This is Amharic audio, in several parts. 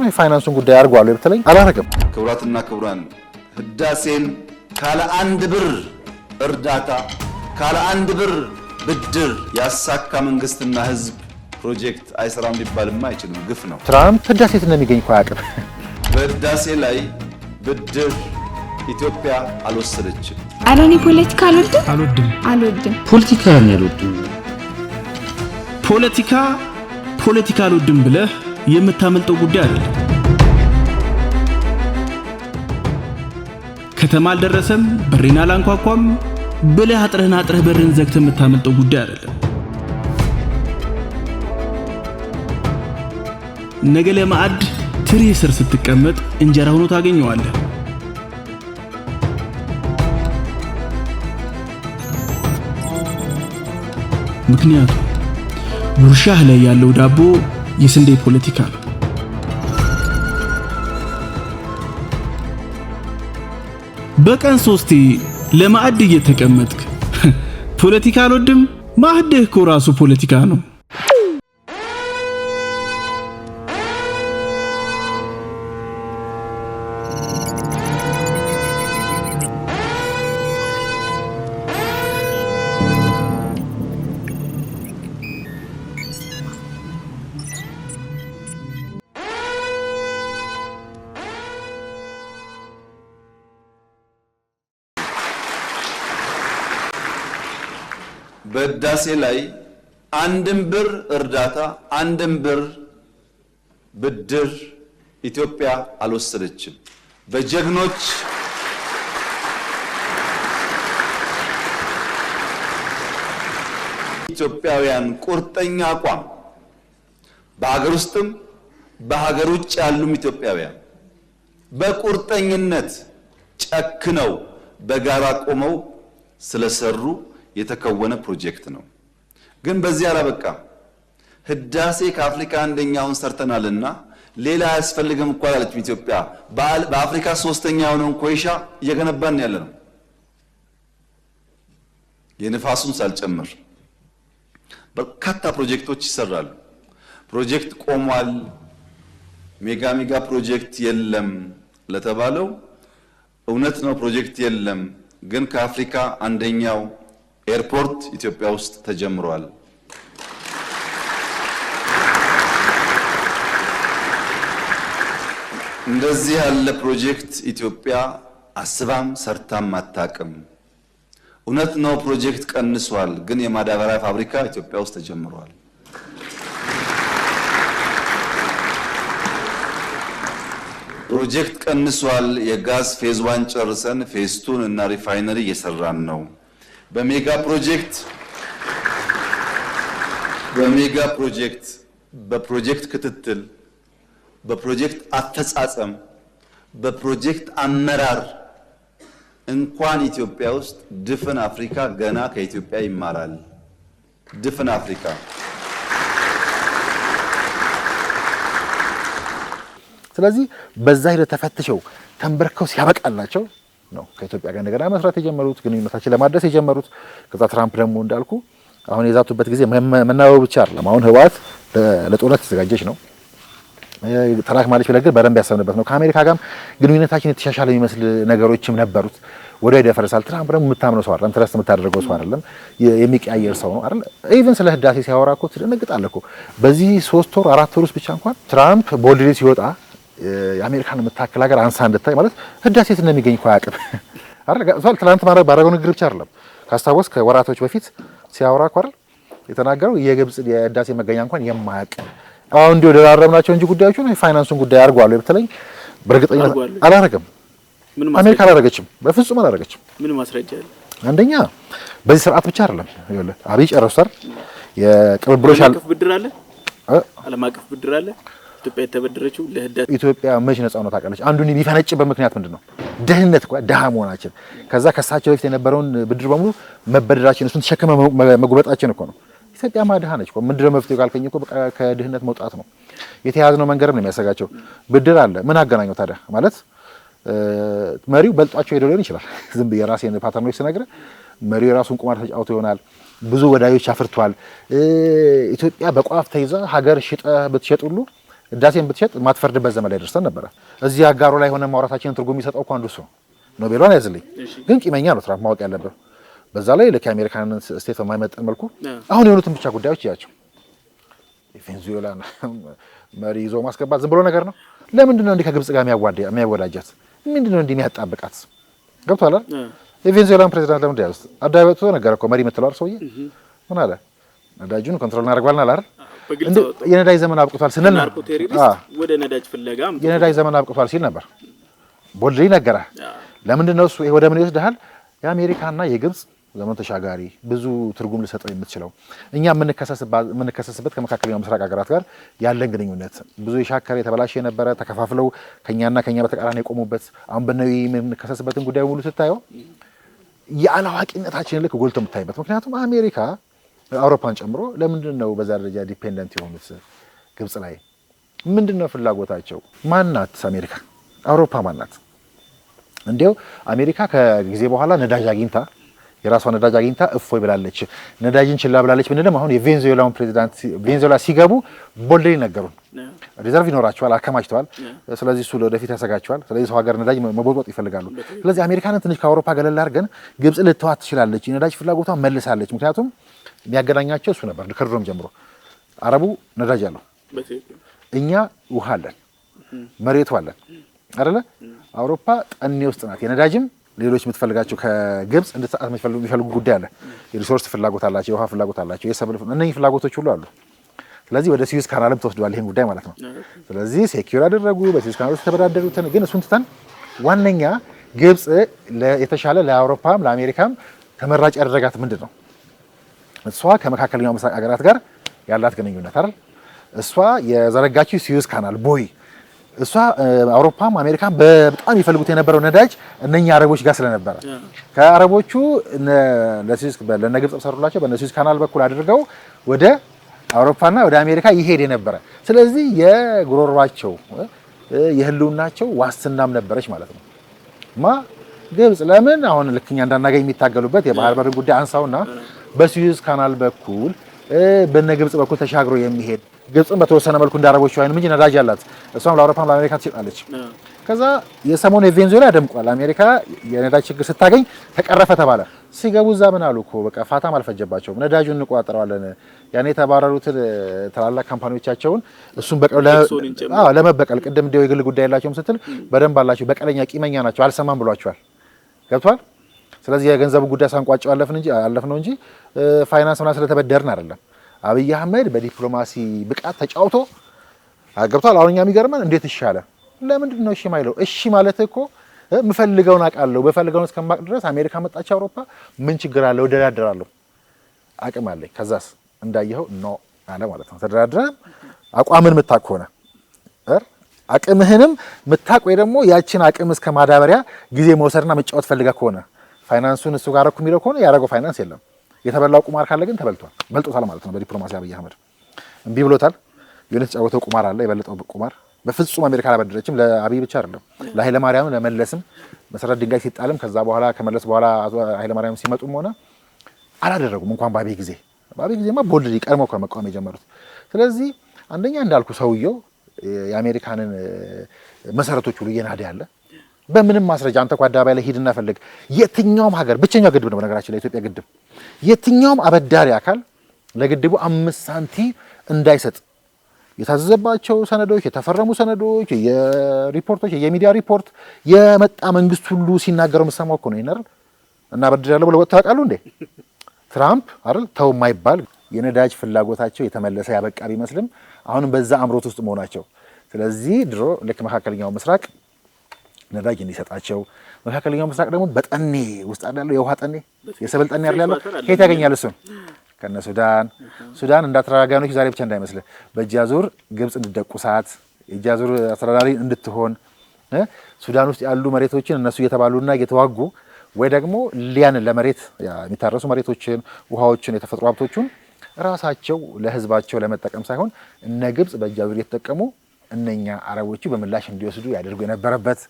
ጉዳዮችን የፋይናንሱን ጉዳይ አርጓል በተለይ አላረገም። ክቡራትና ክቡራን ህዳሴን ካለ አንድ ብር እርዳታ ካለ አንድ ብር ብድር ያሳካ መንግስትና ህዝብ ፕሮጀክት አይሰራም ሊባልማ አይችልም። ግፍ ነው። ትራምፕ ህዳሴ እንደሚገኝ እኮ ያቅም በህዳሴ ላይ ብድር ኢትዮጵያ አልወሰደችም። አዳኒ ፖለቲካ አልወድም ፖለቲካ ያልወድም ፖለቲካ አልወድም ብለህ የምታመልጠው ጉዳይ አይደለም። ከተማ አልደረሰም በሬና ላንኳኳም ብለህ አጥረህ በርን ዘግተህ የምታመልጠው ጉዳይ አይደለም። ነገ ለማዕድ ትሪ ስር ስትቀመጥ እንጀራ ሆኖ ታገኘዋለህ። ምክንያቱም ጉርሻህ ላይ ያለው ዳቦ የስንዴ ፖለቲካ ነው። በቀን 3 ለማዕድ እየተቀመጥክ ፖለቲካ አልወድም ማዕድህ እኮ ራሱ ፖለቲካ ነው። በህዳሴ ላይ አንድም ብር እርዳታ አንድም ብር ብድር ኢትዮጵያ አልወሰደችም። በጀግኖች ኢትዮጵያውያን ቁርጠኛ አቋም በሀገር ውስጥም በሀገር ውጭ ያሉም ኢትዮጵያውያን በቁርጠኝነት ጨክነው በጋራ ቆመው ስለሰሩ የተከወነ ፕሮጀክት ነው። ግን በዚህ አላበቃም። ህዳሴ ከአፍሪካ አንደኛውን ሰርተናልና ሌላ ያስፈልግም እኮ አላለችም ኢትዮጵያ። በአፍሪካ ሶስተኛ የሆነውን ኮይሻ እየገነባን ያለነው የንፋሱን ሳልጨምር በርካታ ፕሮጀክቶች ይሰራሉ። ፕሮጀክት ቆሟል፣ ሜጋ ፕሮጀክት የለም ለተባለው እውነት ነው፣ ፕሮጀክት የለም። ግን ከአፍሪካ አንደኛው ኤርፖርት ኢትዮጵያ ውስጥ ተጀምሯል። እንደዚህ ያለ ፕሮጀክት ኢትዮጵያ አስባም ሰርታም አታውቅም። እውነት ነው ፕሮጀክት ቀንሷል፣ ግን የማዳበሪያ ፋብሪካ ኢትዮጵያ ውስጥ ተጀምሯል። ፕሮጀክት ቀንሷል። የጋዝ ፌዝ 1 ጨርሰን ፌዝ 2 እና ሪፋይነሪ እየሰራን ነው። በሜጋ ፕሮጀክት በፕሮጀክት ክትትል በፕሮጀክት አፈጻጸም በፕሮጀክት አመራር እንኳን ኢትዮጵያ ውስጥ ድፍን አፍሪካ ገና ከኢትዮጵያ ይማራል። ድፍን አፍሪካ ስለዚህ በዛ ሂደት ተፈትሸው ተንበርከው ሲያበቃላቸው ነው ከኢትዮጵያ ጋር እንደገና መስራት የጀመሩት ግንኙነታችን ለማድረስ የጀመሩት። ከዛ ትራምፕ ደግሞ እንዳልኩ አሁን የዛቱበት ጊዜ መናበብ ብቻ አይደለም። አሁን ህወሓት ለጦርነት ተዘጋጀች ነው ተላክ ማለት ይፈልጋል በደንብ ያሰብንበት ነው። ከአሜሪካ ጋርም ግንኙነታችን የተሻሻለ የሚመስል ነገሮችም ነበሩት። ወደ ይደፈርሳል። ትራምፕ ደግሞ የምታምነው ሰው አይደለም፣ ትረስት የምታደርገው ሰው አይደለም፣ የሚቀያየር ሰው ነው አይደል? ኢቭን ስለ ህዳሴ ሲያወራ እኮ ትደነግጣለህ እኮ። በዚህ 3 ወር 4 ወር ውስጥ ብቻ እንኳን ትራምፕ ቦልድ ሲወጣ የአሜሪካን የምታክል ሀገር አንሳ እንድታይ ማለት ህዳሴ እንደሚገኝ እኮ አያውቅም አይደል? ትናንት ባደረገው ንግግር ብቻ አይደለም። ካስታወስ ከወራቶች በፊት ሲያወራ እኮ አይደል የተናገረው የግብጽ የህዳሴ መገኛ እንኳን የማያውቅ አሁን እንዲሁ ደራረብናቸው እንጂ ጉዳዮቹን የፋይናንሱን ጉዳይ አርጓል በተለይ በእርግጠኝነት አላረገም። አሜሪካ አላረገችም፣ በፍጹም አላረገችም። ምን ማስረጃ አለ? አንደኛ በዚህ ስርዓት ብቻ አይደለም ይኸውልህ አብይ ጨርሷል። የቅብብሎሽ ብድር አለ፣ ዓለም አቀፍ ብድር አለ። ኢትዮጵያ የተበደረችው ለህዳሴ ኢትዮጵያ መች ነፃ ነው ታውቃለች? አንዱን ቢፈነጭበት ምክንያት ምንድነው? ድህነት እኮ ድሃ መሆናችን። ከዛ ከሳቸው በፊት የነበረውን ብድር በሙሉ መበደራችን እሱን ተሸክመ መጉበጣችን እኮ ነው። ኢትዮጵያ ማድሃ ነች እኮ። ምንድነው መፍትሄው ካልከኝ እኮ በቃ ከድህነት መውጣት ነው። የተያዝነው መንገድም ነው የሚያሰጋቸው። ብድር አለ ምን አገናኘው ታዲያ? ማለት መሪው በልጧቸው ሄዶ ሊሆን ይችላል። ዝም ብዬ ራሴን ፓተርኖች ስነግርህ መሪው የራሱን ቁማር ተጫውቶ ይሆናል። ብዙ ወዳጆች አፍርቷል። ኢትዮጵያ በቋፍ ተይዛ ሀገር ሽጠ ብትሸጥ ሁሉ ህዳሴን ብትሸጥ ማትፈርድበት ዘመን ላይ ደርሰን ነበር። እዚህ አጋሩ ላይ ሆነ ማውራታችንን ትርጉም የሚሰጠው እኮ አንዱ እሱ ኖቤሏን ያዝልኝ። ግን ቂመኛ ነው ትራምፕ ማወቅ ያለበት። በዛ ላይ ለካ አሜሪካንን ስቴት በማይመጥን መልኩ አሁን የሆኑትን ብቻ ጉዳዮች ያቸው ቬንዙዌላን መሪ ይዞ ማስገባት ዝም ብሎ ነገር ነው። ለምንድን ነው እንዲህ ከግብጽ ጋር የሚያወዳጃት? ምንድን ነው እንዲህ የሚያጣብቃት? ገብቷል አይደል? የቬንዙዌላን ፕሬዚዳንት ለምን ያውስ አዳይበቱ ነገር እኮ መሪ የምትለው ሰውዬ ምን አለ? ነዳጁን ኮንትሮል እናደርጋለን አላር የነዳጅ ዘመን አብቅቷል ስንል ወደ ነዳጅ ፍለጋ የነዳጅ ዘመን አብቅቷል ሲል ነበር። ቦልድሪ ነገራ። ለምንድን ነው እሱ ወደ ምን ይወስድሃል? የአሜሪካና የግብጽ ዘመን ተሻጋሪ ብዙ ትርጉም ሊሰጠው የምትችለው እኛ የምንከሰስበት ከመካከለኛው ምስራቅ ሀገራት ጋር ያለን ግንኙነት ብዙ የሻከረ የተበላሸ የነበረ ተከፋፍለው ከኛ በተቃራኒ የቆሙበት አሁን በነዊ የምንከሰስበትን ጉዳይ ሙሉ ስታየው የአላዋቂነታችንን ልክ ጎልቶ የምታይበት። ምክንያቱም አሜሪካ አውሮፓን ጨምሮ ለምንድን ነው በዛ ደረጃ ዲፔንደንት የሆኑት ግብጽ ላይ? ምንድን ነው ፍላጎታቸው? ማናት አሜሪካ? አውሮፓ ማናት? እንዲያው አሜሪካ ከጊዜ በኋላ ነዳጅ አግኝታ የራሷ ነዳጅ አግኝታ እፎይ ብላለች። ነዳጅን ችላ ብላለች ብንልም አሁን የቬንዙዌላውን ፕሬዚዳንት ቬንዙዌላ ሲገቡ ቦልድሪ ነገሩን ሪዘርቭ ይኖራቸዋል፣ አከማችተዋል። ስለዚህ እሱ ለወደፊት ያሰጋቸዋል። ስለዚህ ሰው ሀገር ነዳጅ መቦጥቦጥ ይፈልጋሉ። ስለዚህ አሜሪካንን ትንሽ ከአውሮፓ ገለል አድርገን ግብጽ ልትተዋት ትችላለች። የነዳጅ ፍላጎቷን መልሳለች። ምክንያቱም የሚያገናኛቸው እሱ ነበር ከድሮም ጀምሮ። አረቡ ነዳጅ አለው፣ እኛ ውሃ አለን፣ መሬቱ አለን አይደለ? አውሮፓ ጠኔ ውስጥ ናት። የነዳጅም ሌሎች የምትፈልጋቸው ከግብጽ እንድትሰጣት የሚፈልጉ ጉዳይ አለ። የሪሶርስ ፍላጎት አላቸው፣ የውሃ ፍላጎት አላቸው፣ የሰብል እነኚህ ፍላጎቶች ሁሉ አሉ። ስለዚህ ወደ ስዊዝ ካናልም ተወስደዋል ይሄን ጉዳይ ማለት ነው። ስለዚህ ሴኪዩር አደረጉ፣ በስዊዝ ካናል ውስጥ ተበዳደሩትን። ግን እሱን ትተን ዋነኛ ግብጽ የተሻለ ለአውሮፓም ለአሜሪካም ተመራጭ ያደረጋት ምንድን ነው? እሷ ከመካከለኛው ምስራቅ ሀገራት ጋር ያላት ግንኙነት አይደል? እሷ የዘረጋችው ስዊዝ ካናል ቦይ እሷ አውሮፓም አሜሪካም በጣም ይፈልጉት የነበረው ነዳጅ እነኛ አረቦች ጋር ስለነበረ ከአረቦቹ ለነግብጽ ሰሩላቸው በስዊዝ ካናል በኩል አድርገው ወደ አውሮፓና ወደ አሜሪካ ይሄድ የነበረ። ስለዚህ የጉሮሯቸው የህልውናቸው ዋስትናም ነበረች ማለት ነው። ግብጽ ለምን አሁን ልክኛ እንዳናገኝ የሚታገሉበት የባህር በር ጉዳይ አንሳውና በስዊዝ ካናል በኩል በነግብጽ በኩል ተሻግሮ የሚሄድ ግብጽን በተወሰነ መልኩ እንዳረቦቹ አይንም እንጂ ነዳጅ አላት። እሷም ለአውሮፓም ለአሜሪካ ትሸጣለች። ከዛ የሰሞኑ የቬንዙዌላ ደምቋል። አሜሪካ የነዳጅ ችግር ስታገኝ ተቀረፈ ተባለ። ሲገቡ እዛ ምን አሉ እኮ በቃ ፋታም አልፈጀባቸውም። ነዳጁን እንቆጣጠረዋለን ያኔ የተባረሩትን ታላላቅ ካምፓኒዎቻቸውን እሱን ለመበቀል ቅድም እንደው የግል ጉዳይ የላቸውም ስትል በደንብ አላቸው። በቀለኛ ቂመኛ ናቸው። አልሰማም ብሏቸዋል። ገብቷል። ስለዚህ የገንዘቡ ጉዳይ ሳንቋጨው አለፍነው እንጂ ፋይናንስ ምናምን ስለተበደርን አይደለም። አብይ አህመድ በዲፕሎማሲ ብቃት ተጫውቶ ገብቷል። አሁን እኛ የሚገርመን እንዴት ይሻለ ለምንድን ነው እሺ ማይለው? እሺ ማለት እኮ ምፈልገውን አውቃለሁ በፈልገውን እስከማቅ ድረስ አሜሪካ መጣች አውሮፓ ምን ችግር አለ? ወደዳደራለሁ አቅም አለኝ። ከዛስ እንዳየኸው ኖ አለ ማለት ነው። ተደራድረ አቋምን ምታቅ ሆነ አቅምህንም ምታቅ ወይ ደግሞ ያችን አቅም እስከ ማዳበሪያ ጊዜ መውሰድና መጫወት ፈልጋ ከሆነ ፋይናንሱን እሱ ጋር የሚለው ከሆነ ያደረገው ፋይናንስ የለም። የተበላው ቁማር ካለ ግን ተበልቷል፣ በልጦታል ማለት ነው። በዲፕሎማሲ አብይ አህመድ እምቢ ብሎታል። የሆነ የተጫወተው ቁማር አለ፣ የበለጠው ቁማር። በፍጹም አሜሪካ አላበደረችም። ለአብይ ብቻ አይደለም፣ ለኃይለ ማርያም ለመለስም መሰረት ድንጋይ ሲጣልም ከዛ በኋላ ከመለስ በኋላ ኃይለ ማርያም ሲመጡም ሆነ አላደረጉም። እንኳን በአብይ ጊዜማ ቦልድሪ ቀድሞ እኮ መቃወም የጀመሩት። ስለዚህ አንደኛ እንዳልኩ ሰውየው የአሜሪካንን መሰረቶች ሁሉ እየናደ ያለ በምንም ማስረጃ አንተ እኮ አደባባይ ላይ ሂድና ፈልግ። የትኛውም ሀገር ብቸኛው ግድብ ነው በነገራችን ላይ የኢትዮጵያ ግድብ። የትኛውም አበዳሪ አካል ለግድቡ 5 ሳንቲም እንዳይሰጥ የታዘዘባቸው ሰነዶች፣ የተፈረሙ ሰነዶች፣ የሪፖርቶች፣ የሚዲያ ሪፖርት የመጣ መንግስት ሁሉ ሲናገረው የምትሰማው እኮ ነው። ይሄን አይደል እና በድራለ ብለው ወጥተው ያውቃሉ እንዴ? ትራምፕ አይደል ተው የማይባል የነዳጅ ፍላጎታቸው የተመለሰ ያበቃ ቢመስልም አሁንም በዛ አምሮት ውስጥ መሆናቸው። ስለዚህ ድሮ ልክ መካከለኛው ምስራቅ ነዳጅ እንዲሰጣቸው መካከለኛው ምስራቅ ደግሞ በጠኔ ውስጥ ያለው የውሃ ጠኔ የሰብል ጠኔ አይደል ያለው ከየት ያገኛል? እሱን ከነ ሱዳን እንዳተራጋኖች ዛሬ ብቻ እንዳይመስል በእጅ አዙር ግብጽ እንድትደቁሳት የእጅ አዙር አስተዳዳሪ እንድትሆን ሱዳን ውስጥ ያሉ መሬቶችን እነሱ እየተባሉና እየተዋጉ ወይ ደግሞ ሊያን ለመሬት የሚታረሱ መሬቶችን፣ ውሃዎችን፣ የተፈጥሮ ሀብቶችን ራሳቸው ለህዝባቸው ለመጠቀም ሳይሆን እነ ግብጽ በእጅ አዙር እየተጠቀሙ እነኛ አረቦቹ በምላሽ እንዲወስዱ ያደርጉ የነበረበት።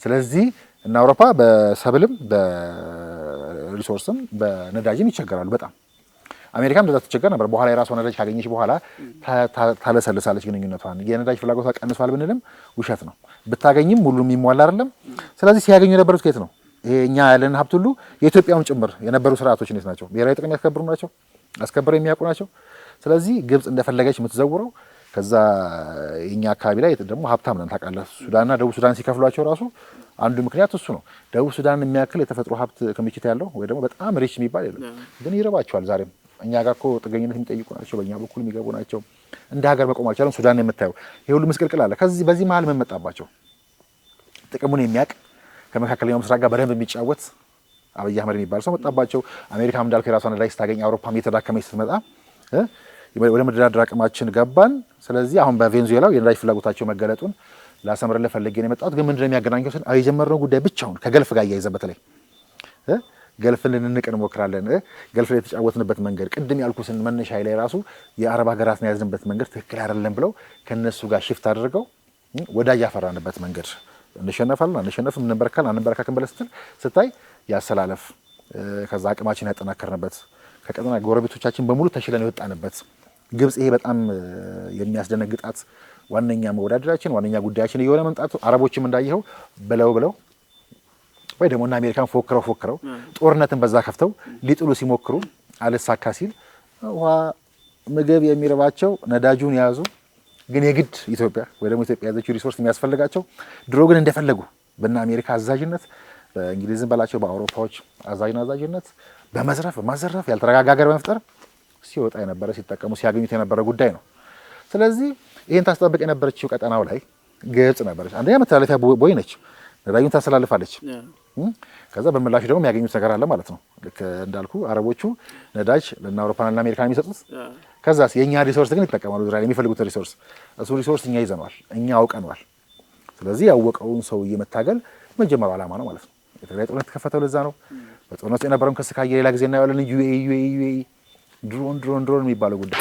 ስለዚህ እና አውሮፓ በሰብልም በሪሶርስም በነዳጅም ይቸገራሉ በጣም። አሜሪካም እንደዛ ተቸገር ነበር። በኋላ የራሷን ነዳጅ ካገኘች በኋላ ታለሰልሳለች ግንኙነቷን። የነዳጅ ፍላጎቷ ቀንሷል ብንልም ውሸት ነው። ብታገኝም ሙሉ የሚሟላ አይደለም። ስለዚህ ሲያገኙ የነበሩት ከየት ነው? ይሄ እኛ ያለን ሀብት ሁሉ የኢትዮጵያውን ጭምር የነበሩ ስርዓቶች እንዴት ናቸው? ብሔራዊ ጥቅም ያስከብሩ ናቸው፣ አስከብረው የሚያውቁ ናቸው። ስለዚህ ግብጽ እንደፈለገች የምትዘውረው ከዛ የኛ አካባቢ ላይ ደግሞ ሀብታም ነን ታውቃለህ። ሱዳንና ደቡብ ሱዳን ሲከፍሏቸው ራሱ አንዱ ምክንያት እሱ ነው። ደቡብ ሱዳን የሚያክል የተፈጥሮ ሀብት ክምችት ያለው ወይ ደግሞ በጣም ሪች የሚባል የለም፣ ግን ይረባቸዋል። ዛሬም እኛ ጋር እኮ ጥገኝነት የሚጠይቁ ናቸው፣ በእኛ በኩል የሚገቡ ናቸው። እንደ ሀገር መቆም አልቻለም። ሱዳን የምታየው ይሄ ሁሉ ምስቅልቅል አለ። በዚህ መሀል ምን መጣባቸው? ጥቅሙን የሚያውቅ ከመካከለኛው ምስራቅ ጋር በደንብ የሚጫወት አብይ አህመድ የሚባል ሰው መጣባቸው። አሜሪካም እንዳልከው የራሷን ነዳጅ ስታገኝ፣ አውሮፓም እየተዳከመች ስትመጣ ወደ መደራደር አቅማችን ገባን። ስለዚህ አሁን በቬንዙዌላው የነዳጅ ፍላጎታቸው መገለጡን ላሰምርልህ ፈልጌ ነው የመጣሁት። ግን ምንድነው የሚያገናኘው ስን የጀመርነው ጉዳይ ብቻውን ከገልፍ ጋር እያይዘን በተለይ ገልፍን ልንንቅ እንሞክራለን። ገልፍ ላይ የተጫወትንበት መንገድ ቅድም ያልኩስን መነሻ ላይ ራሱ የአረብ ሀገራትን ያዝንበት መንገድ ትክክል አይደለም ብለው ከነሱ ጋር ሽፍት አድርገው ወዳጅ ያፈራንበት መንገድ እንሸነፋለን አንሸነፍም አንበረካከን ብለህ ስትል ስታይ ያሰላለፍ ከዛ አቅማችን ያጠናከርንበት ከቀጠና ጎረቤቶቻችን በሙሉ ተሽለን የወጣንበት ግብጽ ይሄ በጣም የሚያስደነግጣት ዋነኛ መወዳደራችን ዋነኛ ጉዳያችን እየሆነ መምጣቱ አረቦችም እንዳየኸው ብለው ወይ ደግሞ እና አሜሪካን ፎክረው ጦርነትን በዛ ከፍተው ሊጥሉ ሲሞክሩ አልሳካ ሲል ውሃ ምግብ የሚረባቸው ነዳጁን ያዙ። ግን የግድ ኢትዮጵያ ወይ ደግሞ ኢትዮጵያ ያዘችው ሪሶርስ የሚያስፈልጋቸው ድሮ ግን እንደፈለጉ በእና አሜሪካ አዛዥነት በእንግሊዝም በላቸው በአውሮፓዎች አዛዥነት በመዝረፍ በማዘረፍ ያልተረጋጋ ሀገር በመፍጠር ሲወጣ የነበረ ሲጠቀሙ ሲያገኙት የነበረ ጉዳይ ነው። ስለዚህ ይሄን ታስጠብቅ የነበረችው ቀጠናው ላይ ግብጽ ነበረች። አንደኛ መተላለፊያ ቦይ ነች፣ ነዳጁን ታስተላልፋለች። ከዛ በምላሹ ደግሞ የሚያገኙት ነገር አለ ማለት ነው። ልክ እንዳልኩ አረቦቹ ነዳጅ ለና አውሮፓና ለአሜሪካ የሚሰጡት፣ ከዛስ የኛ ሪሶርስ ግን ይጠቀማሉ። ዛሬ የሚፈልጉት ሪሶርስ እሱ ሪሶርስ እኛ ይዘነዋል፣ እኛ አውቀነዋል። ስለዚህ ያወቀውን ሰው መታገል መጀመሪያው ዓላማ ነው ማለት ነው። የትግራይ ጦርነት የተከፈተው ለዛ ነው። በጦርነቱ የነበረውን ክስ ካየ ሌላ ጊዜ እናየዋለን። ዩኤኢ ድሮን የሚባለው ጉዳይ